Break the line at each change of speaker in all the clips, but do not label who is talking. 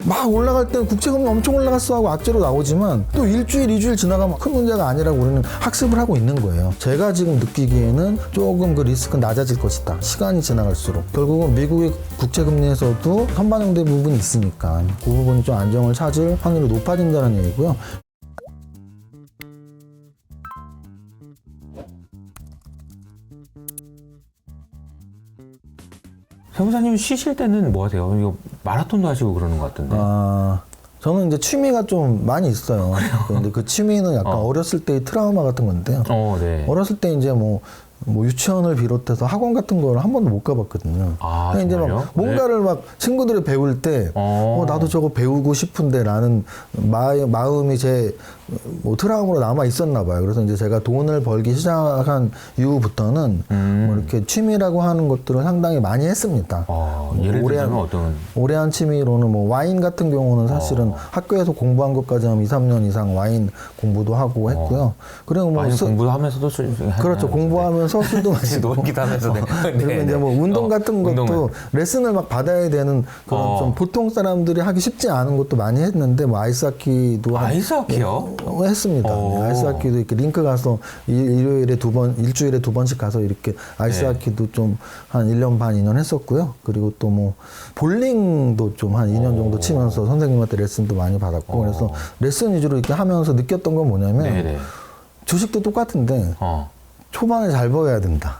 막 올라갈 때는 국제금리 엄청 올라갔어 하고 악재로 나오지만 또 일주일, 2주일 지나가면 큰 문제가 아니라고 우리는 학습을 하고 있는 거예요. 제가 지금 느끼기에는 조금 그 리스크는 낮아질 것이다. 시간이 지나갈수록. 결국은 미국의 국제금리에서도 선반영된 부분이 있으니까 그 부분이 좀 안정을 찾을 확률이 높아진다는 얘기고요.
세무사님 쉬실 때는 뭐 하세요? 이거 마라톤도 하시고 그러는 것 같은데.
저는 이제 취미가 좀 많이 있어요. 근데 그 취미는 약간 어렸을 때의 트라우마 같은 건데요.
네.
어렸을 때 이제 뭐 유치원을 비롯해서 학원 같은 걸 한 번도 못 가봤거든요.
아,
이제 막 뭔가를 막 친구들이 배울 때, 나도 저거 배우고 싶은데 라는 마음이 제 뭐 트라우마로 남아 있었나 봐요. 그래서 이제 제가 돈을 벌기 시작한 이후부터는 뭐 이렇게 취미라고 하는 것들을 상당히 많이 했습니다.
예를 들면 어떤?
오래 한 취미로는 뭐 와인 같은 경우는 사실은 학교에서 공부한 것까지 하면 2, 3년 이상 와인 공부도 하고 했고요. 그리고 뭐
와인 공부도 하면서도 술
그렇죠. 공부하면서 술도 마시고
놀기도 하면서
그리고 이제 뭐 운동 같은 것도 레슨을 막 받아야 되는 그런 좀 보통 사람들이 하기 쉽지 않은 것도 많이 했는데 뭐 아이스하키도
아이스하키요?
했습니다. 네, 아이스하키도 이렇게 링크 가서 일주일에 두 번씩 가서 이렇게 아이스하키도 좀 한 1년 반, 2년 했었고요. 그리고 또 뭐 볼링도 좀 한 2년 정도 치면서 선생님한테 레슨도 많이 받았고 그래서 레슨 위주로 이렇게 하면서 느꼈던 건 뭐냐면 주식도 똑같은데 초반에 잘 배워야 된다.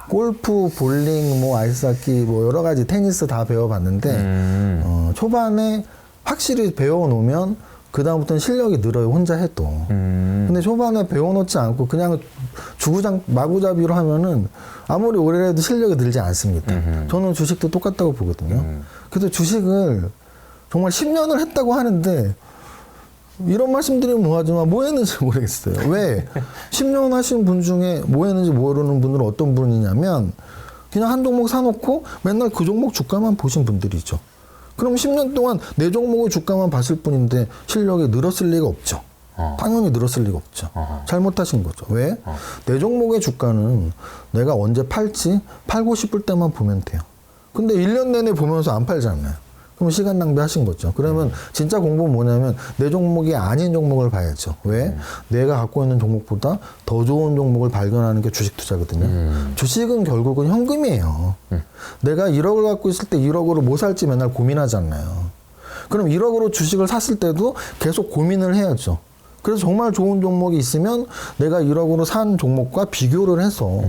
골프, 볼링, 뭐 아이스하키, 뭐 여러 가지 테니스 다 배워봤는데 초반에 확실히 배워놓으면 그 다음부터는 실력이 늘어요. 혼자 해도. 근데 초반에 배워놓지 않고 그냥 주구장 마구잡이로 하면은 아무리 오래 해도 실력이 늘지 않습니다. 저는 주식도 똑같다고 보거든요. 그래서 주식을 정말 10년을 했다고 하는데 이런 말씀드리면 뭐하지만 뭐 했는지 모르겠어요. 왜? 10년 하신 분 중에 뭐 했는지 모르는 분들은 어떤 분이냐면 그냥 한 종목 사놓고 맨날 그 종목 주가만 보신 분들이죠. 그럼 10년 동안 내 종목의 주가만 봤을 뿐인데 실력이 늘었을 리가 없죠. 당연히 늘었을 리가 없죠. 잘못하신 거죠. 왜? 내 종목의 주가는 내가 언제 팔고 싶을 때만 보면 돼요. 근데 1년 내내 보면서 안 팔잖아요. 그럼 시간 낭비하신 거죠. 그러면 진짜 공부는 뭐냐면 내 종목이 아닌 종목을 봐야죠. 왜? 내가 갖고 있는 종목보다 더 좋은 종목을 발견하는 게 주식 투자거든요. 주식은 결국은 현금이에요. 내가 1억을 갖고 있을 때 1억으로 뭐 살지 맨날 고민하잖아요. 그럼 1억으로 주식을 샀을 때도 계속 고민을 해야죠. 그래서 정말 좋은 종목이 있으면 내가 1억으로 산 종목과 비교를 해서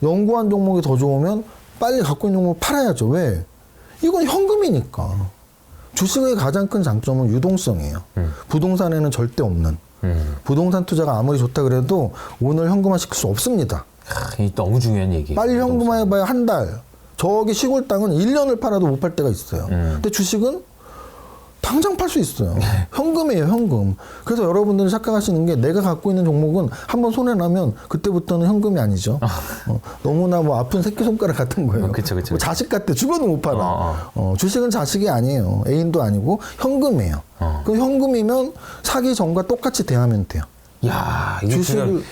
연구한 종목이 더 좋으면 빨리 갖고 있는 종목을 팔아야죠. 왜? 이건 현금이니까. 주식의 가장 큰 장점은 유동성이에요. 부동산에는 절대 없는. 부동산 투자가 아무리 좋다 그래도 오늘 현금화 시킬 수 없습니다.
이 너무 중요한 얘기.
빨리 현금화 해봐야 한 달. 저기 시골 땅은 1년을 팔아도 못 팔 때가 있어요. 근데 주식은 당장 팔 수 있어요. 현금이에요, 현금. 그래서 여러분들이 착각하시는 게 내가 갖고 있는 종목은 한번 손해나면 그때부터는 현금이 아니죠. 너무나 뭐 아픈 새끼손가락 같은 거예요.
그쵸.
뭐 자식 같아. 죽어도 못 팔아. 주식은 자식이 아니에요. 애인도 아니고 현금이에요. 그 현금이면 사기 전과 똑같이 대하면 돼요.
야,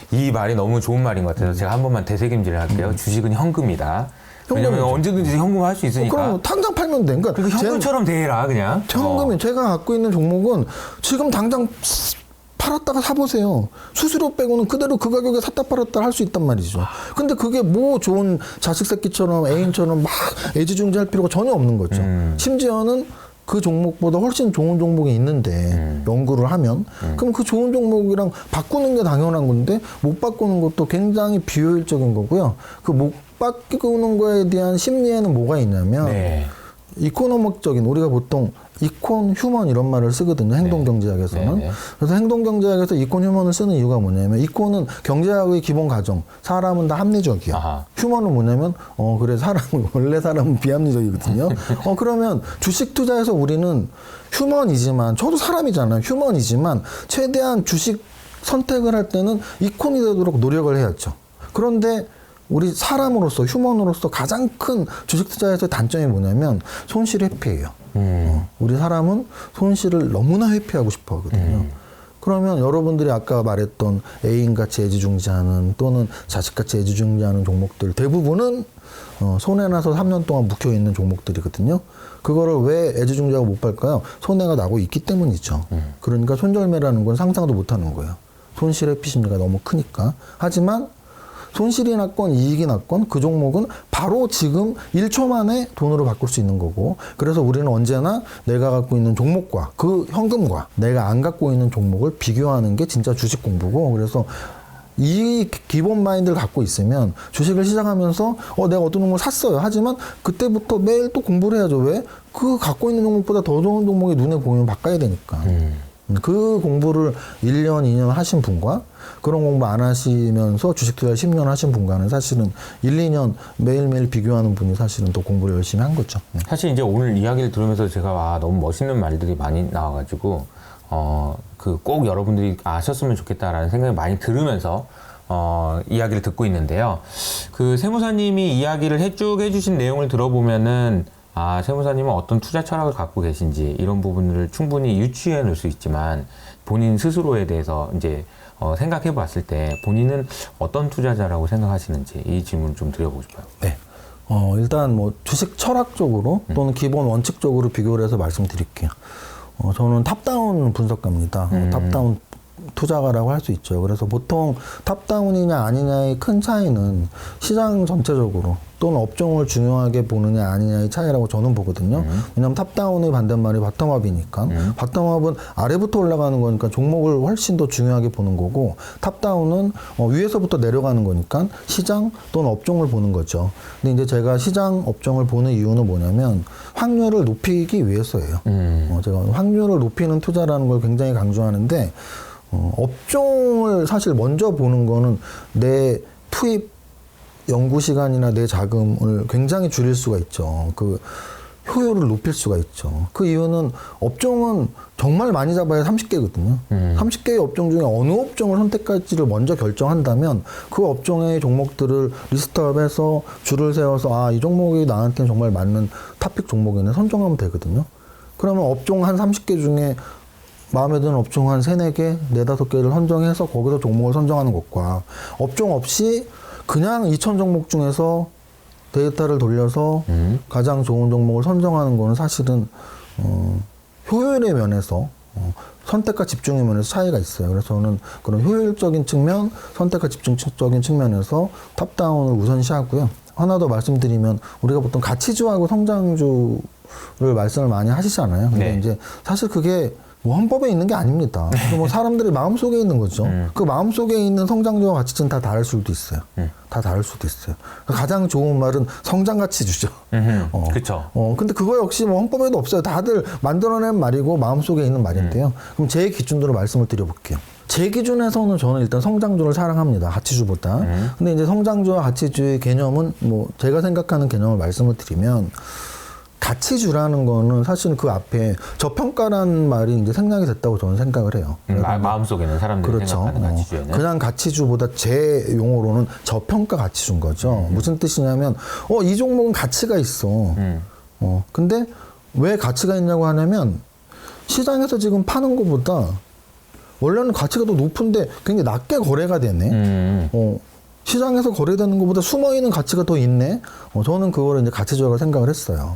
이 말이 너무 좋은 말인 것 같아서 제가 한 번만 되새김질을 할게요. 주식은 현금이다. 왜냐면 언제든지 현금 할 수 있으니까.
그럼 당장 팔면 돼. 그러니까
현금처럼 대해라 그냥.
현금이 제가 갖고 있는 종목은 지금 당장 팔았다가 사보세요. 수수료 빼고는 그대로 그 가격에 샀다 팔았다 할 수 있단 말이죠. 근데 그게 뭐 좋은 자식 새끼처럼 애인처럼 막 애지중지할 필요가 전혀 없는 거죠. 심지어는 그 종목보다 훨씬 좋은 종목이 있는데 연구를 하면 그럼 그 좋은 종목이랑 바꾸는 게 당연한 건데 못 바꾸는 것도 굉장히 비효율적인 거고요. 그 못 바꾸는 거에 대한 심리에는 뭐가 있냐면 이코노믹적인 우리가 보통 이콘 휴먼 이런 말을 쓰거든요. 행동경제학에서는. 그래서 행동경제학에서 이콘 휴먼을 쓰는 이유가 뭐냐면 이콘은 경제학의 기본 가정. 사람은 다 합리적이야. 휴먼은 뭐냐면 그래 원래 사람은 비합리적이거든요. 그러면 주식 투자에서 우리는 휴먼이지만 저도 사람이잖아요. 휴먼이지만 최대한 주식 선택을 할 때는 이콘이 되도록 노력을 해야죠. 그런데 우리 사람으로서 휴먼으로서 가장 큰 주식 투자에서의 단점이 뭐냐면 손실 회피예요. 우리 사람은 손실을 너무나 회피하고 싶어 하거든요. 그러면 여러분들이 아까 말했던 애인같이 애지중지하는 또는 자식같이 애지중지하는 종목들 대부분은 손해나서 3년 동안 묵혀있는 종목들이거든요. 그거를 왜 애지중지하고 못 팔까요? 손해가 나고 있기 때문이죠. 그러니까 손절매라는 건 상상도 못하는 거예요. 손실 회피 심리가 너무 크니까. 하지만 손실이 났건 이익이 났건 그 종목은 바로 지금 1초 만에 돈으로 바꿀 수 있는 거고, 그래서 우리는 언제나 내가 갖고 있는 종목과 그 현금과 내가 안 갖고 있는 종목을 비교하는 게 진짜 주식 공부고, 그래서 이 기본 마인드를 갖고 있으면 주식을 시작하면서 내가 어떤 종목을 샀어요. 하지만 그때부터 매일 또 공부를 해야죠. 왜? 그 갖고 있는 종목보다 더 좋은 종목이 눈에 보이면 바꿔야 되니까. 그 공부를 1년, 2년 하신 분과 그런 공부 안 하시면서 주식 투자 10년 하신 분과는 사실은 1, 2년 매일매일 비교하는 분이 사실은 더 공부를 열심히 한 거죠.
사실 이제 오늘 이야기를 들으면서 제가 너무 멋있는 말들이 많이 나와가지고 그 꼭 여러분들이 아셨으면 좋겠다라는 생각이 많이 들으면서 이야기를 듣고 있는데요. 그 세무사님이 이야기를 쭉 해주신 내용을 들어보면은 세무사님은 어떤 투자 철학을 갖고 계신지 이런 부분을 충분히 유추해 놓을 수 있지만 본인 스스로에 대해서 이제 생각해 봤을 때 본인은 어떤 투자자라고 생각하시는지 이 질문을 좀 드려보고 싶어요.
네. 일단 뭐 주식 철학적으로 또는 기본 원칙적으로 비교를 해서 말씀드릴게요. 저는 탑다운 분석가입니다. 탑다운 투자가라고 할 수 있죠. 그래서 보통 탑다운이냐 아니냐의 큰 차이는 시장 전체적으로 또는 업종을 중요하게 보느냐 아니냐의 차이라고 저는 보거든요. 왜냐하면 탑다운의 반대말이 바텀업이니까. 바텀업은 아래부터 올라가는 거니까 종목을 훨씬 더 중요하게 보는 거고, 탑다운은 위에서부터 내려가는 거니까 시장 또는 업종을 보는 거죠. 근데 이제 제가 시장 업종을 보는 이유는 뭐냐면 확률을 높이기 위해서예요. 제가 확률을 높이는 투자라는 걸 굉장히 강조하는데, 업종을 사실 먼저 보는 거는 내 투입 연구 시간이나 내 자금을 굉장히 줄일 수가 있죠. 그 효율을 높일 수가 있죠. 그 이유는 업종은 정말 많이 잡아야 30개거든요. 30개의 업종 중에 어느 업종을 선택할지를 먼저 결정한다면 그 업종의 종목들을 리스트업해서 줄을 세워서 이 종목이 나한테는 정말 맞는 탑픽 종목이네 선정하면 되거든요. 그러면 업종 한 30개 중에 마음에 드는 업종 한 3, 4개, 4, 5개를 선정해서 거기서 종목을 선정하는 것과 업종 없이 그냥 2,000 종목 중에서 데이터를 돌려서 가장 좋은 종목을 선정하는 거는 사실은 효율의 면에서 선택과 집중의 면에서 차이가 있어요. 그래서 저는 그런 효율적인 측면, 선택과 집중적인 측면에서 탑다운을 우선시하고요. 하나 더 말씀드리면 우리가 보통 가치주하고 성장주를 말씀을 많이 하시잖아요. 근데
네.
이제 사실 그게 뭐 헌법에 있는 게 아닙니다. 뭐 사람들의 마음속에 있는 거죠. 그 마음속에 있는 성장주와 가치주는 다 다를 수도 있어요. 다 다를 수도 있어요. 가장 좋은 말은 성장가치주죠.
그렇죠.
근데 그거 역시 뭐 헌법에도 없어요. 다들 만들어낸 말이고 마음속에 있는 말인데요. 그럼 제 기준으로 말씀을 드려볼게요. 제 기준에서는 저는 일단 성장주를 사랑합니다. 가치주보다. 근데 이제 성장주와 가치주의 개념은 뭐 제가 생각하는 개념을 말씀을 드리면, 가치주라는 거는 사실은 그 앞에 저평가라는 말이 이제 생략이 됐다고 저는 생각을 해요.
마음속에는 사람들이
그렇죠.
생각하는 가치주에는.
그냥 가치주보다 제 용어로는 저평가 가치주인 거죠. 무슨 뜻이냐면, 이 종목은 가치가 있어. 근데 왜 가치가 있냐고 하냐면, 시장에서 지금 파는 것보다 원래는 가치가 더 높은데 굉장히 낮게 거래가 되네. 시장에서 거래되는 것보다 숨어있는 가치가 더 있네. 저는 그거를 이제 가치주라고 생각을 했어요.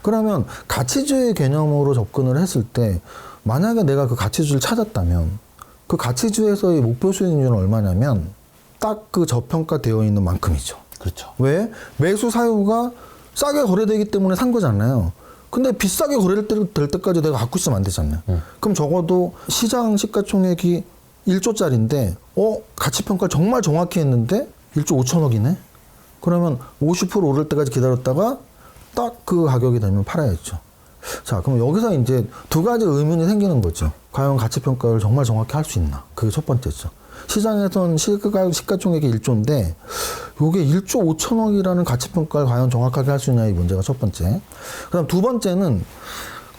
그러면 가치주의 개념으로 접근을 했을 때, 만약에 내가 그 가치주를 찾았다면 그 가치주에서의 목표 수익률은 얼마냐면 딱 그 저평가되어 있는 만큼이죠.
그렇죠.
왜? 매수 사유가 싸게 거래되기 때문에 산 거잖아요. 근데 비싸게 거래될 때까지 내가 갖고 있으면 안 되잖아요. 그럼 적어도 시장 시가총액이 1조짜리인데 가치평가를 정말 정확히 했는데 1조 5천억이네? 그러면 50% 오를 때까지 기다렸다가 딱 그 가격이 되면 팔아야죠. 자, 그럼 여기서 이제 두 가지 의문이 생기는 거죠. 과연 가치평가를 정말 정확히 할 수 있나? 그게 첫 번째죠. 시장에선 시가총액이 1조인데 요게 1조 5천억이라는 가치평가를 과연 정확하게 할 수 있냐의 문제가 첫 번째. 그다음 두 번째는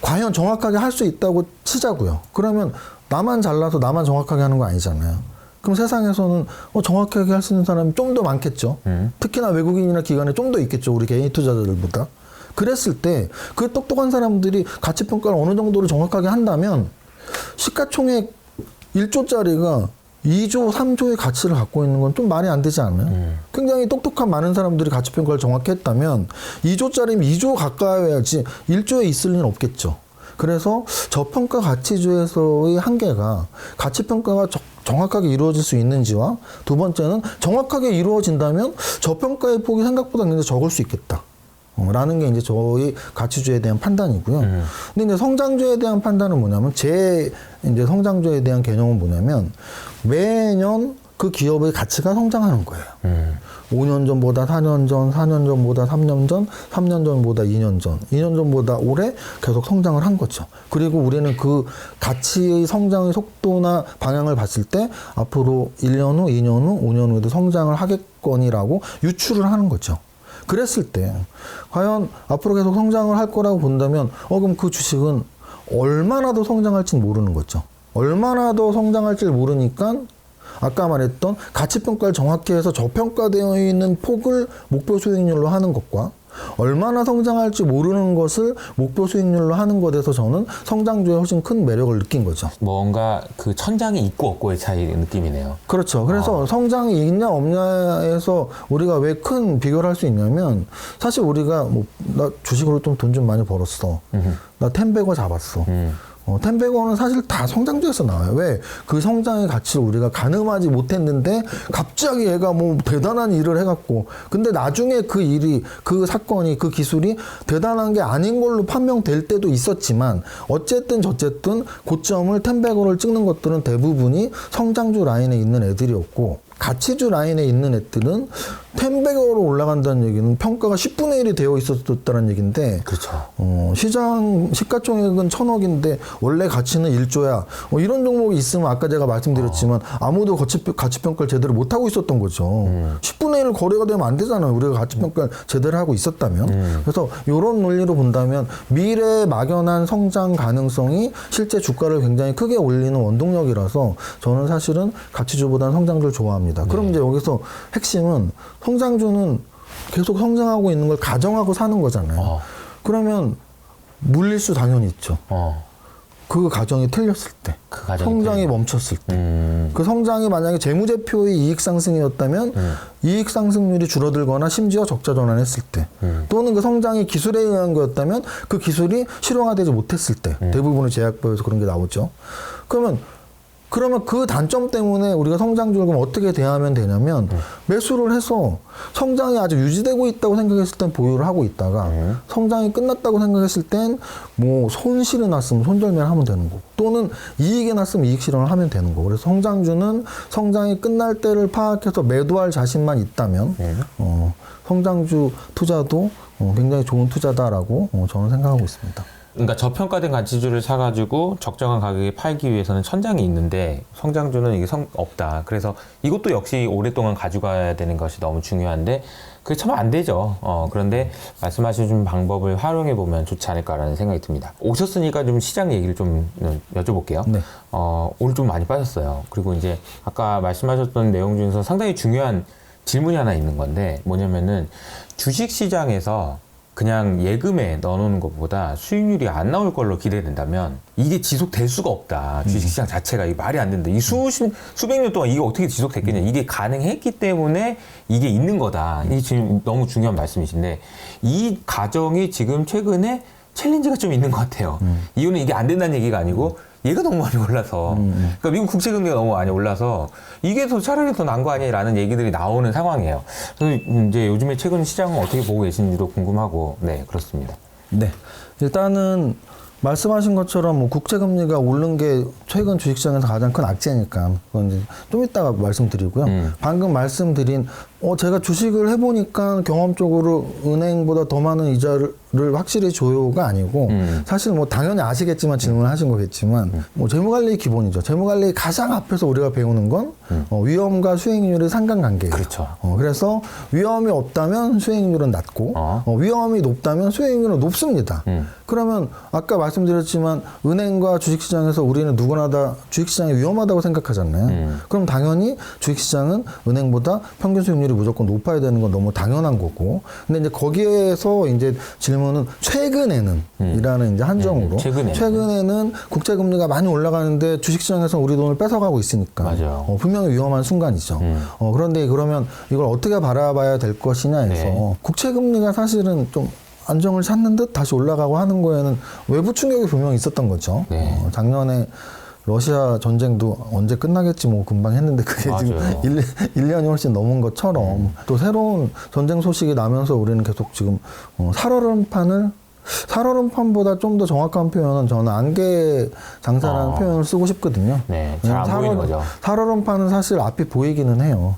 과연 정확하게 할 수 있다고 치자고요. 그러면 나만 잘나서 나만 정확하게 하는 거 아니잖아요. 그럼 세상에서는 정확하게 할 수 있는 사람이 좀 더 많겠죠. 특히나 외국인이나 기관에 좀 더 있겠죠. 우리 개인 투자자들보다. 그랬을 때 그 똑똑한 사람들이 가치평가를 어느 정도로 정확하게 한다면 시가총액 1조짜리가 2조, 3조의 가치를 갖고 있는 건 좀 말이 안 되지 않나요? 굉장히 똑똑한 많은 사람들이 가치평가를 정확히 했다면 2조짜리면 2조 가까이 해야지 1조에 있을 리는 없겠죠. 그래서 저평가 가치주에서의 한계가 가치평가가 정확하게 이루어질 수 있는지와 두 번째는 정확하게 이루어진다면 저평가의 폭이 생각보다 굉장히 적을 수 있겠다. 라는 게 이제 저희 가치주에 대한 판단이고요. 근데 이제 성장주에 대한 판단은 뭐냐면 제 이제 성장주에 대한 개념은 뭐냐면 매년 그 기업의 가치가 성장하는 거예요. 5년 전보다 4년 전, 4년 전보다 3년 전, 3년 전보다 2년 전, 2년 전보다 올해 계속 성장을 한 거죠. 그리고 우리는 그 가치의 성장의 속도나 방향을 봤을 때 앞으로 1년 후, 2년 후, 5년 후에도 성장을 하겠거니라고 유추를 하는 거죠. 그랬을 때 과연 앞으로 계속 성장을 할 거라고 본다면 그럼 그 주식은 얼마나 더 성장할지는 모르는 거죠. 얼마나 더 성장할지를 모르니까 아까 말했던 가치평가를 정확히 해서 저평가되어 있는 폭을 목표 수익률로 하는 것과 얼마나 성장할지 모르는 것을 목표 수익률로 하는 것에서 저는 성장주에 훨씬 큰 매력을 느낀 거죠.
뭔가 그 천장이 있고 없고의 차이 느낌이네요.
그렇죠. 그래서 성장이 있냐 없냐에서 우리가 왜 큰 비교를 할 수 있냐면 사실 우리가 나 주식으로 좀 돈 좀 많이 벌었어. 나 텐베거 잡았어. 텐베거는 사실 다 성장주에서 나와요. 왜? 그 성장의 가치를 우리가 가늠하지 못했는데 갑자기 얘가 뭐 대단한 일을 해갖고 근데 나중에 그 일이 그 사건이 그 기술이 대단한 게 아닌 걸로 판명될 때도 있었지만 어쨌든 저쨌든 고점을 텐베거를 찍는 것들은 대부분이 성장주 라인에 있는 애들이었고 가치주 라인에 있는 애들은 텐베거로 올라간다는 얘기는 평가가 10분의 1이 되어 있었다는 얘기인데
그렇죠.
시장 시가총액은 1,000억인데 원래 가치는 1조야. 이런 종목이 있으면 아까 제가 말씀드렸지만 아무도 가치평가를 제대로 못하고 있었던 거죠. 10분의 1 거래가 되면 안 되잖아요. 우리가 가치평가를 제대로 하고 있었다면. 그래서 이런 논리로 본다면 미래에 막연한 성장 가능성이 실제 주가를 굉장히 크게 올리는 원동력이라서 저는 사실은 가치주보다는 성장주를 좋아합니다. 그럼 이제 여기서 핵심은 성장주는 계속 성장하고 있는 걸 가정하고 사는 거잖아요. 그러면 물릴수 당연히 있죠. 그 가정이 틀렸을 때,
그 가정이
성장이 멈췄을 때, 그 성장이 만약에 재무제표의 이익 상승이었다면 이익 상승률이 줄어들거나 심지어 적자 전환했을 때, 또는 그 성장이 기술에 의한 거였다면 그 기술이 실용화되지 못했을 때, 대부분의 제약법에서 그런 게 나오죠. 그러면 그 단점 때문에 우리가 성장주를 그럼 어떻게 대하면 되냐면 매수를 해서 성장이 아직 유지되고 있다고 생각했을 땐 보유를 하고 있다가 성장이 끝났다고 생각했을 땐 뭐 손실이 났으면 손절매를 하면 되는 거고 또는 이익이 났으면 이익 실현을 하면 되는 거고 그래서 성장주는 성장이 끝날 때를 파악해서 매도할 자신만 있다면 성장주 투자도 굉장히 좋은 투자다라고 저는 생각하고 있습니다.
그러니까 저평가된 가치주를 사가지고 적정한 가격에 팔기 위해서는 천장이 있는데 성장주는 이게 없다. 그래서 이것도 역시 오랫동안 가져가야 되는 것이 너무 중요한데 그게 참 안 되죠. 그런데 말씀하신 방법을 활용해 보면 좋지 않을까라는 생각이 듭니다. 오셨으니까 좀 시장 얘기를 좀 여쭤볼게요.
네.
오늘 좀 많이 빠졌어요. 그리고 이제 아까 말씀하셨던 내용 중에서 상당히 중요한 질문이 하나 있는 건데 뭐냐면은 주식 시장에서 그냥 예금에 넣어놓는 것보다 수익률이 안 나올 걸로 기대된다면 이게 지속될 수가 없다. 주식시장 자체가 이 말이 안 된다. 이 수백 년 동안 이게 어떻게 지속됐겠냐. 이게 가능했기 때문에 이게 있는 거다. 이게 지금 너무 중요한 말씀이신데 이 가정이 지금 최근에 챌린지가 좀 있는 것 같아요. 이유는 이게 안 된다는 얘기가 아니고 얘가 너무 많이 올라서 그러니까 미국 국채금리가 너무 많이 올라서 이게 더 차라리 더 나은 거 아니야라는 얘기들이 나오는 상황이에요. 그래서 이제 요즘에 최근 시장은 어떻게 보고 계신지도 궁금하고 네 그렇습니다.
네, 일단은 말씀하신 것처럼 뭐 국채금리가 오른 게 최근 주식시장에서 가장 큰 악재니까 그건 이제 좀 이따가 말씀드리고요. 방금 말씀드린 제가 주식을 해보니까 경험적으로 은행보다 더 많은 이자를 확실히 줘요가 아니고 사실 뭐 당연히 아시겠지만 질문을 하신 거겠지만 뭐 재무관리 기본이죠. 재무관리 가장 앞에서 우리가 배우는 건 위험과 수익률의 상관관계예요.
그렇죠.
그래서 위험이 없다면 수익률은 낮고 위험이 높다면 수익률은 높습니다. 그러면 아까 말씀드렸지만 은행과 주식시장에서 우리는 누구나 다 주식시장이 위험하다고 생각하잖아요. 그럼 당연히 주식시장은 은행보다 평균 수익률이 점유율이 무조건 높아야 되는 건 너무 당연한 거고. 근데 이제 거기에서 이제 질문은 최근에는 이라는 이제 한정으로 최근에는 국채 금리가 많이 올라가는데 주식시장에서 우리 돈을 뺏어가고 있으니까
맞아요.
분명히 위험한 순간이죠. 그런데 그러면 이걸 어떻게 바라봐야 될 것이냐에서
네.
국채 금리가 사실은 좀 안정을 찾는 듯 다시 올라가고 하는 거에는 외부 충격이 분명히 있었던 거죠.
네.
작년에 러시아 전쟁도 언제 끝나겠지 뭐 금방 했는데 그게
맞아요.
지금 1년이 훨씬 넘은 것처럼 또 새로운 전쟁 소식이 나면서 우리는 계속 지금 살얼음판보다 좀 더 정확한 표현은 저는 안개 장사라는 표현을 쓰고 싶거든요.
네, 잘 안 보이는 거죠.
살얼음판은 사실 앞이 보이기는 해요.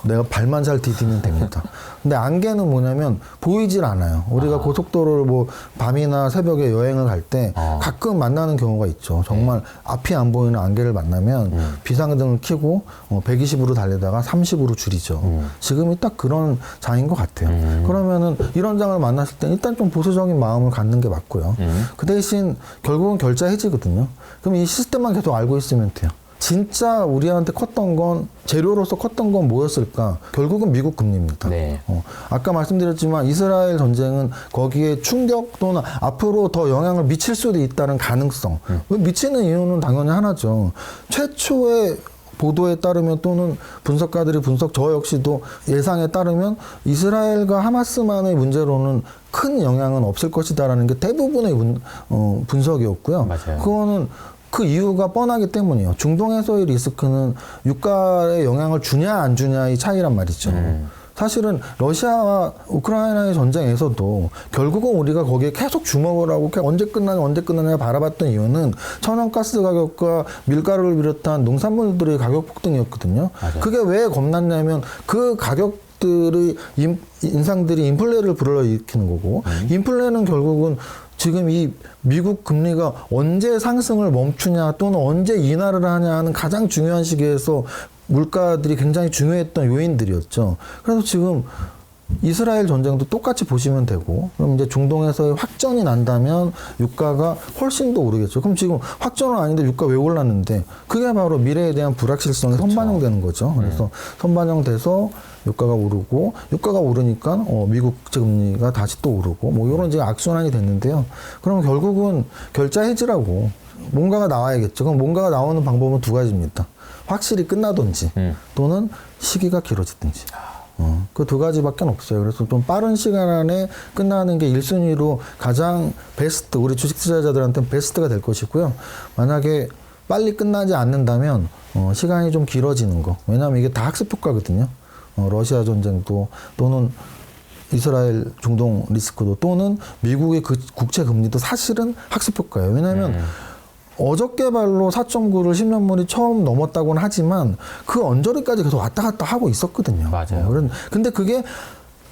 내가 발만 잘 디디면 됩니다. 근데 안개는 뭐냐면 보이질 않아요. 우리가 고속도로를 뭐 밤이나 새벽에 여행을 갈 때 가끔 만나는 경우가 있죠. 정말 앞이 안 보이는 안개를 만나면 비상등을 켜고 120으로 달리다가 30으로 줄이죠. 지금이 딱 그런 장인 것 같아요. 그러면은 이런 장을 만났을 때 일단 좀 보수적인 마음을 갖는 게 맞고요. 그 대신 결국은 결자 해지거든요. 그럼 이 시스템만 계속 알고 있으면 돼요. 진짜 우리한테 컸던 건 재료로서 컸던 건 뭐였을까? 결국은 미국 금리입니다.
네.
아까 말씀드렸지만 이스라엘 전쟁은 거기에 충격 또는 앞으로 더 영향을 미칠 수도 있다는 가능성. 미치는 이유는 당연히 하나죠. 최초의 보도에 따르면 또는 분석가들의 분석 저 역시도 예상에 따르면 이스라엘과 하마스만의 문제로는 큰 영향은 없을 것이다라는 게 대부분의 분석이었고요.
맞아요.
그거는 그 이유가 뻔하기 때문이에요. 중동에서의 리스크는 유가에 영향을 주냐 안 주냐의 차이란 말이죠. 사실은 러시아와 우크라이나의 전쟁에서도 결국은 우리가 거기에 계속 주목을 하고 언제 끝나냐 바라봤던 이유는 천연가스 가격과 밀가루를 비롯한 농산물들의 가격 폭등이었거든요.
맞아요.
그게 왜 겁났냐면 그 가격들의 인상들이 인플레를 불러일으키는 거고 인플레는 결국은 지금 이 미국 금리가 언제 상승을 멈추냐 또는 언제 인하를 하냐 하는 가장 중요한 시기에서 물가들이 굉장히 중요했던 요인들이었죠. 그래서 지금 이스라엘 전쟁도 똑같이 보시면 되고, 그럼 이제 중동에서의 확전이 난다면 유가가 훨씬 더 오르겠죠. 그럼 지금 확전은 아닌데 유가 왜 올랐는데 그게 바로 미래에 대한 불확실성이 선반영되는 거죠. 그래서 선반영돼서 유가가 오르고, 유가가 오르니까 미국 국채 금리가 다시 또 오르고, 뭐 이런 이제 악순환이 됐는데요. 그럼 결국은 결자 해지라고 뭔가가 나와야겠죠. 그럼 뭔가가 나오는 방법은 두 가지입니다. 확실히 끝나든지 또는 시기가 길어지든지. 그 두 가지밖에 없어요. 그래서 좀 빠른 시간 안에 끝나는 게 1순위로 가장 베스트, 우리 주식 투자자들한테는 베스트가 될 것이고요. 만약에 빨리 끝나지 않는다면 시간이 좀 길어지는 거. 왜냐하면 이게 다 학습 효과거든요. 러시아 전쟁도 또는 이스라엘 중동 리스크도 또는 미국의 그 국채 금리도 사실은 학습 효과예요. 왜냐하면 어저께 발로 4.9를 10년물이 처음 넘었다고는 하지만 그 언저리까지 계속 왔다 갔다 하고 있었거든요.
맞아요.
근데 그게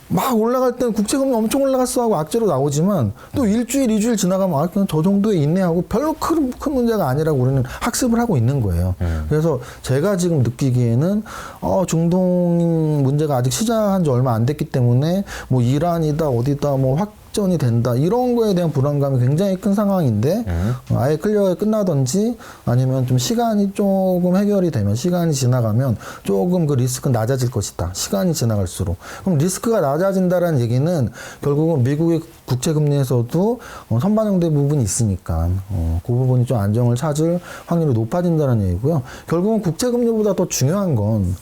막 올라갈 때는 국채금리 엄청 올라갔어 하고 악재로 나오지만 또 일주일, 2주일 지나가면 그냥 저 정도에 인내하고 별로 큰 문제가 아니라고 우리는 학습을 하고 있는 거예요. 그래서 제가 지금 느끼기에는 중동 문제가 아직 시작한 지 얼마 안 됐기 때문에 뭐 이란이다 어디다 뭐 확전이 된다 이런 거에 대한 불안감이 굉장히 큰 상황인데 아예 클리어가 끝나든지 아니면 좀 시간이 조금 해결이 되면 시간이 지나가면 조금 그 리스크는 낮아질 것이다. 시간이 지나갈수록. 그럼 리스크가 낮아진다는 얘기는 결국은 미국의 국채 금리에서도 선반영된 부분이 있으니까 그 부분이 좀 안정을 찾을 확률이 높아진다는 얘기고요. 결국은 국채 금리보다 더 중요한 건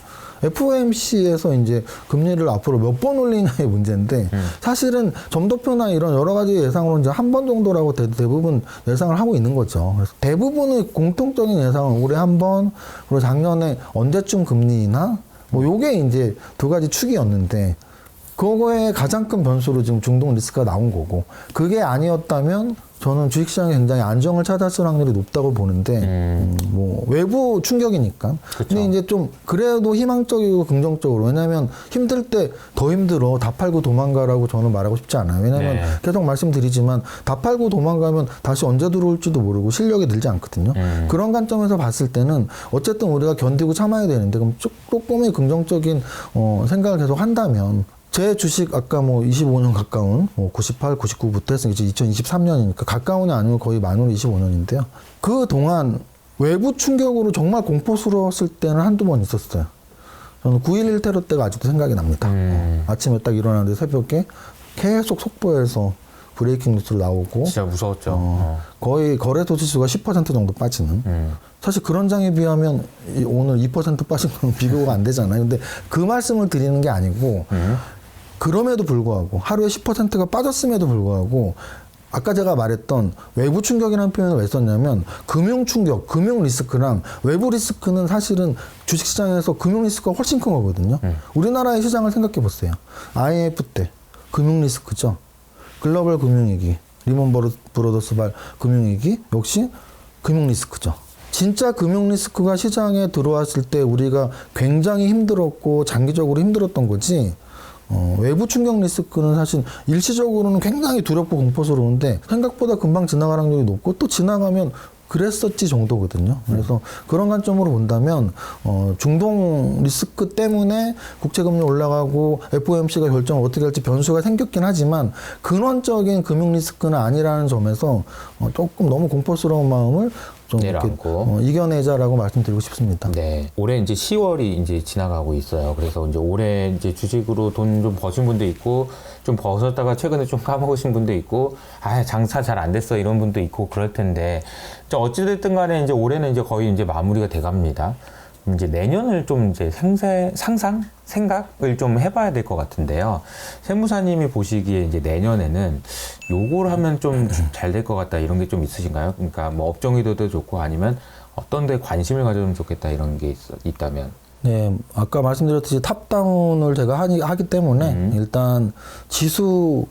FOMC에서 이제 금리를 앞으로 몇 번 올리냐의 문제인데 사실은 점도표나 이런 여러 가지 예상으로 이제 한 번 정도라고 대부분 예상을 하고 있는 거죠. 그래서 대부분의 공통적인 예상은 올해 한 번, 그리고 작년에 언제쯤 금리나 뭐 요게 이제 두 가지 축이었는데 그거의 가장 큰 변수로 지금 중동 리스크가 나온 거고 그게 아니었다면 저는 주식시장이 굉장히 안정을 찾았을 확률이 높다고 보는데 뭐 외부 충격이니까.
그쵸.
근데 이제 좀 그래도 희망적이고 긍정적으로 왜냐하면 힘들 때 더 힘들어 다 팔고 도망가라고 저는 말하고 싶지 않아요. 왜냐하면
네.
계속 말씀드리지만 다 팔고 도망가면 다시 언제 들어올지도 모르고 실력이 늘지 않거든요. 그런 관점에서 봤을 때는 어쨌든 우리가 견디고 참아야 되는데 그럼 조금의 긍정적인 생각을 계속 한다면 제 주식 아까 뭐 25년 가까운 98, 99부터 해서 이제 2023년이니까 가까운이 아니고 거의 만으로 25년인데요. 그 동안 외부 충격으로 정말 공포스러웠을 때는 한두 번 있었어요. 저는 9.11 테러 때가 아직도 생각이 납니다. 아침에 딱 일어났는데 새벽에 계속 속보에서 브레이킹 뉴스 나오고
진짜 무서웠죠.
거의 거래소 지수가 10% 정도 빠지는 사실 그런 장에 비하면 오늘 2% 빠진 건 비교가 안 되잖아요. 근데 그 말씀을 드리는 게 아니고 그럼에도 불구하고 하루에 10%가 빠졌음에도 불구하고 아까 제가 말했던 외부 충격이라는 표현을 왜 썼냐면 금융 충격, 금융 리스크랑 외부 리스크는 사실은 주식시장에서 금융 리스크가 훨씬 큰 거거든요. 우리나라의 시장을 생각해 보세요. IMF 때 금융 리스크죠. 글로벌 금융위기, 리먼 브로더스 발 금융위기 역시 금융 리스크죠. 진짜 금융 리스크가 시장에 들어왔을 때 우리가 굉장히 힘들었고 장기적으로 힘들었던 거지 외부 충격 리스크는 사실 일시적으로는 굉장히 두렵고 공포스러운데 생각보다 금방 지나갈 확률이 높고 또 지나가면 그랬었지 정도거든요. 그래서 그런 관점으로 본다면 중동 리스크 때문에 국채금리 올라가고 FOMC가 결정을 어떻게 할지 변수가 생겼긴 하지만 근원적인 금융 리스크는 아니라는 점에서 조금 너무 공포스러운 마음을 좀
내려앉고
이겨내자라고 말씀드리고 싶습니다.
네. 올해 이제 10월이 이제 지나가고 있어요. 그래서 이제 올해 이제 주식으로 돈 좀 버신 분도 있고, 좀 버셨다가 최근에 좀 까먹으신 분도 있고, 장사 잘 안 됐어 이런 분도 있고 그럴 텐데, 어찌됐든 간에 이제 올해는 이제 거의 이제 마무리가 돼 갑니다. 이제 내년을 좀 이제 생각을 좀 해봐야 될 것 같은데요. 세무사님이 보시기에 이제 내년에는 요걸 하면 좀 잘 될 것 같다 이런 게 좀 있으신가요? 그러니까 뭐 업종 의도도 좋고 아니면 어떤 데 관심을 가져면 좋겠다 이런 게 있다면.
네, 아까 말씀드렸듯이 탑다운을 제가 하기 때문에 일단 지수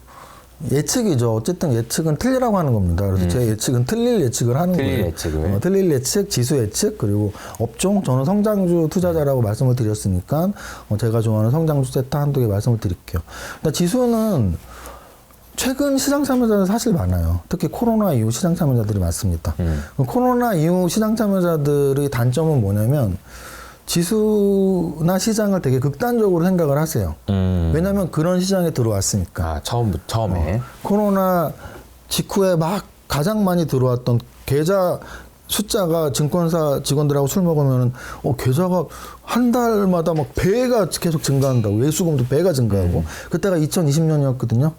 예측이죠. 어쨌든 예측은 틀리라고 하는 겁니다. 그래서 제 예측은 틀릴 예측을 하는 거예요.
예측을.
틀릴 예측, 지수 예측, 그리고 업종. 저는 성장주 투자자라고 말씀을 드렸으니까 제가 좋아하는 성장주 세트 한두 개 말씀을 드릴게요. 일단 지수는 최근 시장 참여자들 사실 많아요. 특히 코로나 이후 시장 참여자들이 많습니다. 코로나 이후 시장 참여자들의 단점은 뭐냐면 지수나 시장을 되게 극단적으로 생각을 하세요. 왜냐하면 그런 시장에 들어왔으니까.
처음에.
코로나 직후에 막 가장 많이 들어왔던 계좌 숫자가 증권사 직원들하고 술 먹으면 계좌가 한 달마다 막 배가 계속 증가한다고. 외수금도 배가 증가하고. 그때가 2020년이었거든요.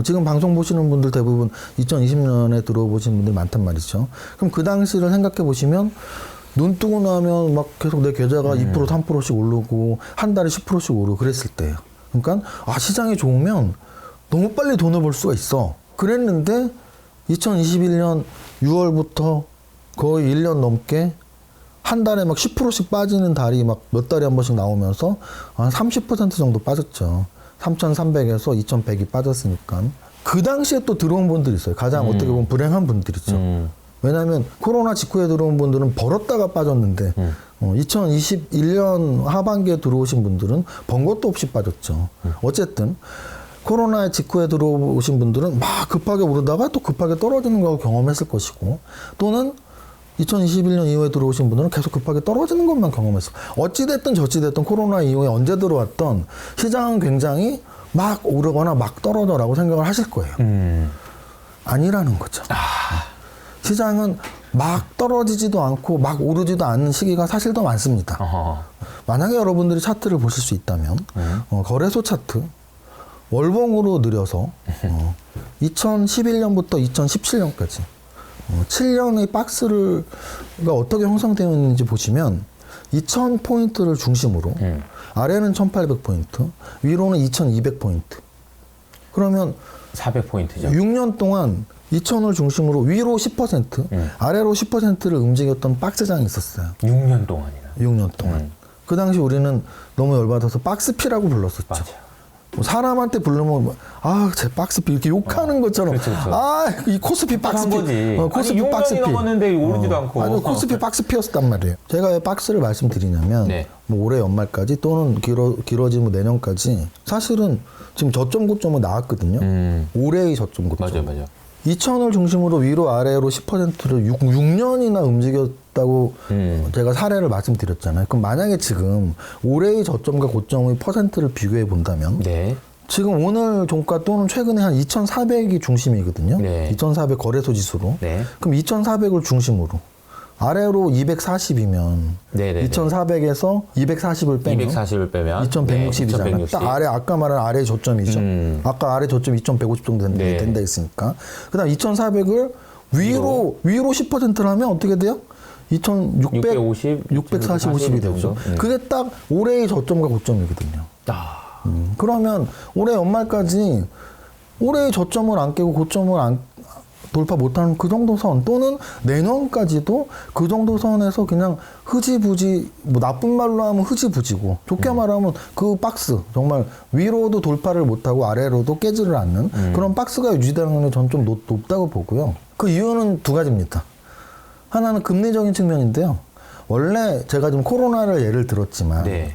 지금 방송 보시는 분들 대부분 2020년에 들어보신 분들 많단 말이죠. 그럼 그 당시를 생각해 보시면 눈 뜨고 나면 막 계속 내 계좌가 2% 3%씩 오르고 한 달에 10%씩 오르고 그랬을 때예요. 그러니까 시장이 좋으면 너무 빨리 돈을 벌 수가 있어. 그랬는데 2021년 6월부터 거의 1년 넘게 한 달에 막 10%씩 빠지는 달이 막 몇 달에 한 번씩 나오면서 한 30% 정도 빠졌죠. 3,300에서 2,100이 빠졌으니까. 그 당시에 또 들어온 분들이 있어요. 가장 어떻게 보면 불행한 분들이죠. 왜냐하면 코로나 직후에 들어온 분들은 벌었다가 빠졌는데 2021년 하반기에 들어오신 분들은 번 것도 없이 빠졌죠. 어쨌든 코로나 직후에 들어오신 분들은 막 급하게 오르다가 또 급하게 떨어지는 걸 경험했을 것이고 또는 2021년 이후에 들어오신 분들은 계속 급하게 떨어지는 것만 경험했어. 어찌됐든 저찌됐든 코로나 이후에 언제 들어왔던 시장은 굉장히 막 오르거나 막 떨어져라고 생각을 하실 거예요. 아니라는 거죠. 시장은 막 떨어지지도 않고 막 오르지도 않는 시기가 사실 더 많습니다. 만약에 여러분들이 차트를 보실 수 있다면 거래소 차트 월봉으로 느려서 2011년부터 2017년까지 7년의 박스가 어떻게 형성되어 있는지 보시면 2000포인트를 중심으로 아래는 1800포인트, 위로는 2200포인트. 그러면
400포인트죠.
6년 동안 2000을 중심으로 위로 10%, 아래로 10%를 움직였던 박스장이 있었어요.
6년 동안이나.
6년 동안. 그 당시 우리는 너무 열받아서 박스피라고 불렀었죠.
맞아요.
사람한테 부르면 제 박스피 이렇게 욕하는 것처럼
그렇죠.
이 코스피 박스피 코스피
6년이
박스피
넘었는데 오르지도 않고
아니 코스피 박스피였단 말이에요. 제가 왜 박스를 말씀드리냐면 뭐 올해 연말까지 또는 길어지면 내년까지 사실은 지금 저점 고점은 나왔거든요. 올해의 저점 고점.
맞아요.
2000을 중심으로 위로 아래로 10%를 6년이나 움직였다고 제가 사례를 말씀드렸잖아요. 그럼 만약에 지금 올해의 저점과 고점의 퍼센트를 비교해 본다면 지금 오늘 종가 또는 최근에 한 2400이 중심이거든요. 2400 거래소 지수로. 그럼 2400을 중심으로 아래로 240이면
네네네.
2,400에서 240을 빼면
240을 빼면
2,160이잖아.
네, 2,160.
딱 아래 아까 말한 아래 저점이죠. 아까 아래 저점 2,150 정도 된다,
네.
된다 했으니까. 그다음 2,400을 위로 10%를 하면 어떻게 돼요? 2,650, 640, 50이 되죠. 그게 딱 올해의 저점과 고점이거든요. 그러면 올해 연말까지 올해의 저점을 안 깨고 고점을 안 돌파 못하는 그 정도 선 또는 내년까지도 그 정도 선에서 그냥 흐지부지 뭐 나쁜 말로 하면 흐지부지고 좋게 말하면 그 박스 정말 위로도 돌파를 못하고 아래로도 깨지를 않는 그런 박스가 유지되는 건 전 좀 높다고 보고요. 그 이유는 두 가지입니다. 하나는 금리적인 측면인데요. 원래 제가 지금 코로나를 예를 들었지만
네.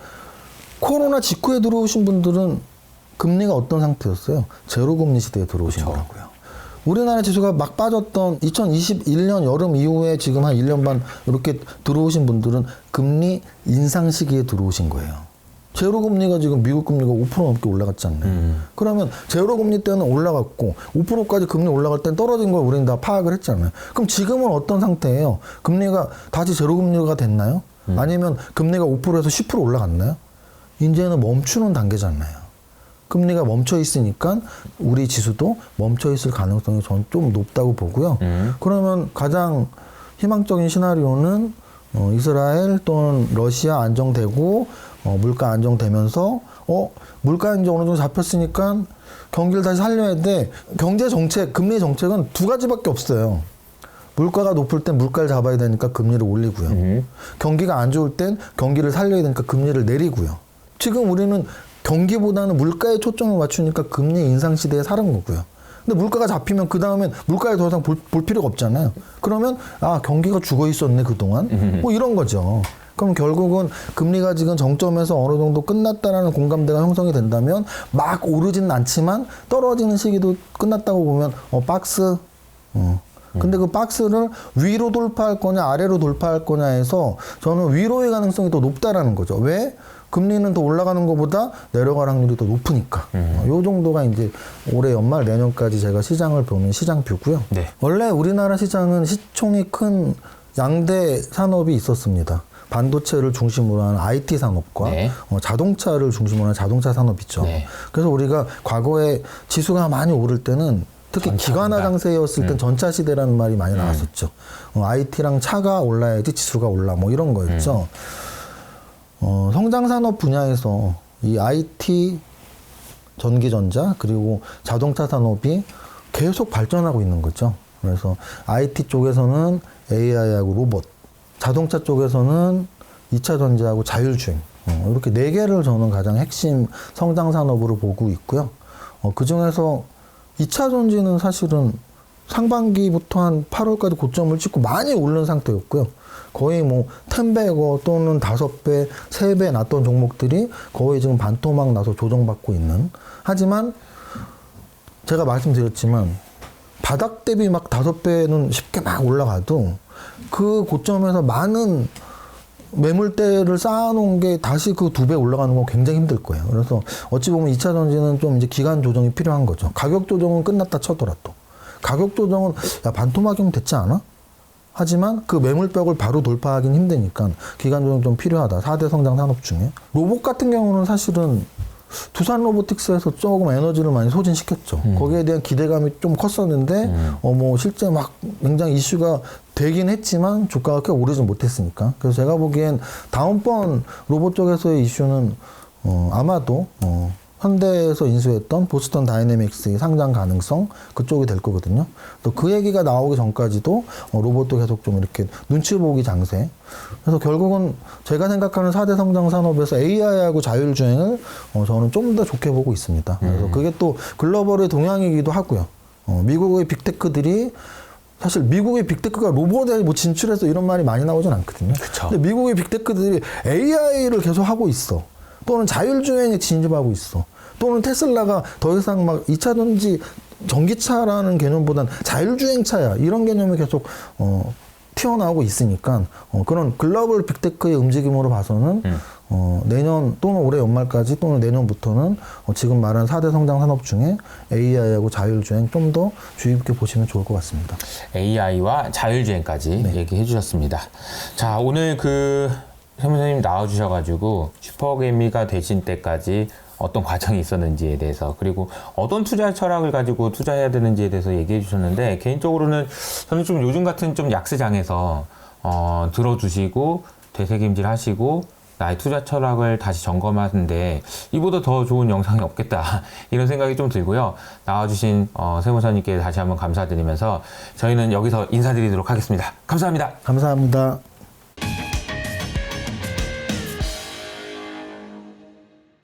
코로나 직후에 들어오신 분들은 금리가 어떤 상태였어요? 제로금리 시대에 들어오신
그쵸.
거라고요. 우리나라 지수가 막 빠졌던 2021년 여름 이후에 지금 한 1년 반 이렇게 들어오신 분들은 금리 인상 시기에 들어오신 거예요. 제로금리가 지금 미국 금리가 5% 넘게 올라갔잖아요. 그러면 제로금리 때는 올라갔고 5%까지 금리 올라갈 땐 떨어진 걸 우리는 다 파악을 했잖아요. 그럼 지금은 어떤 상태예요? 금리가 다시 제로금리가 됐나요? 아니면 금리가 5%에서 10% 올라갔나요? 이제는 멈추는 단계잖아요. 금리가 멈춰 있으니까 우리 지수도 멈춰 있을 가능성이 전 좀 높다고 보고요. 그러면 가장 희망적인 시나리오는 이스라엘 또는 러시아 안정되고 물가 안정되면서 물가 이제 어느 정도 잡혔으니까 경기를 다시 살려야 돼. 경제 정책, 금리 정책은 두 가지밖에 없어요. 물가가 높을 땐 물가를 잡아야 되니까 금리를 올리고요. 경기가 안 좋을 땐 경기를 살려야 되니까 금리를 내리고요. 지금 우리는 경기보다는 물가에 초점을 맞추니까 금리 인상 시대에 살은 거고요. 근데 물가가 잡히면 그 다음엔 물가에 더 이상 볼 필요가 없잖아요. 그러면 경기가 죽어 있었네 그동안. 뭐 이런 거죠. 그럼 결국은 금리가 지금 정점에서 어느 정도 끝났다라는 공감대가 형성이 된다면 막 오르지는 않지만 떨어지는 시기도 끝났다고 보면 박스. 근데 그 박스를 위로 돌파할 거냐 아래로 돌파할 거냐에서 저는 위로의 가능성이 더 높다라는 거죠. 왜? 금리는 더 올라가는 것보다 내려갈 확률이 더 높으니까. 요 정도가 이제 올해 연말 내년까지 제가 시장을 보는 시장뷰고요.
네.
원래 우리나라 시장은 시총이 큰 양대 산업이 있었습니다. 반도체를 중심으로 하는 IT 산업과
네.
자동차를 중심으로 하는 자동차 산업 있죠.
네.
그래서 우리가 과거에 지수가 많이 오를 때는 특히
전차입니다.
기관화 장세였을 땐 전차 시대라는 말이 많이 나왔었죠. IT랑 차가 올라야지 지수가 올라 뭐 이런 거였죠. 성장 산업 분야에서 이 IT, 전기전자 그리고 자동차 산업이 계속 발전하고 있는 거죠. 그래서 IT 쪽에서는 AI하고 로봇, 자동차 쪽에서는 2차 전지하고 자율주행 이렇게 네 개를 저는 가장 핵심 성장 산업으로 보고 있고요. 그 중에서 2차 전지는 사실은 상반기부터 한 8월까지 고점을 찍고 많이 오른 상태였고요. 거의 뭐 10배고 또는 5배, 3배 났던 종목들이 거의 지금 반토막 나서 조정받고 있는. 하지만 제가 말씀드렸지만 바닥 대비 막 5배는 쉽게 막 올라가도 그 고점에서 많은 매물대를 쌓아놓은 게 다시 그 2배 올라가는 건 굉장히 힘들 거예요. 그래서 어찌 보면 2차 전지는 좀 이제 기간 조정이 필요한 거죠. 가격 조정은 끝났다 쳐더라도. 가격 조정은 반토막이면 됐지 않아? 하지만 그 매물벽을 바로 돌파하기는 힘드니까 기간 조정 좀 필요하다. 4대 성장 산업 중에. 로봇 같은 경우는 사실은 두산 로보틱스에서 조금 에너지를 많이 소진시켰죠. 거기에 대한 기대감이 좀 컸었는데, 뭐 실제 막 굉장히 이슈가 되긴 했지만 주가가 꽤 오르진 못했으니까. 그래서 제가 보기엔 다음번 로봇 쪽에서의 이슈는 아마도 현대에서 인수했던 보스턴 다이내믹스의 상장 가능성 그쪽이 될 거거든요. 또 그 얘기가 나오기 전까지도 로봇도 계속 좀 이렇게 눈치 보기 장세. 그래서 결국은 제가 생각하는 4대 성장 산업에서 AI하고 자율주행을 저는 좀 더 좋게 보고 있습니다. 그래서 그게 또 글로벌의 동향이기도 하고요. 미국의 빅테크들이 사실 미국의 빅테크가 로봇에 뭐 진출해서 이런 말이 많이 나오진 않거든요.
그쵸.
근데 미국의 빅테크들이 AI를 계속 하고 있어. 또는 자율주행에 진입하고 있어. 또는 테슬라가 더 이상 막 2차 전지 전기차라는 개념보단 자율주행차야. 이런 개념이 계속 튀어나오고 있으니까 그런 글로벌 빅테크의 움직임으로 봐서는 내년 또는 올해 연말까지 또는 내년부터는 지금 말한 4대 성장 산업 중에 AI하고 자율주행 좀 더 주의 깊게 보시면 좋을 것 같습니다.
AI와 자율주행까지 얘기해 주셨습니다. 자, 오늘 그 세무사님 나와주셔가지고 슈퍼개미가 되신 때까지 어떤 과정이 있었는지에 대해서, 그리고 어떤 투자 철학을 가지고 투자해야 되는지에 대해서 얘기해 주셨는데, 개인적으로는 저는 좀 요즘 같은 좀 약세장에서 들어두시고 되새김질 하시고 나의 투자 철학을 다시 점검하는데 이보다 더 좋은 영상이 없겠다 이런 생각이 좀 들고요. 나와주신 세무사님께 다시 한번 감사드리면서 저희는 여기서 인사드리도록 하겠습니다. 감사합니다.
감사합니다.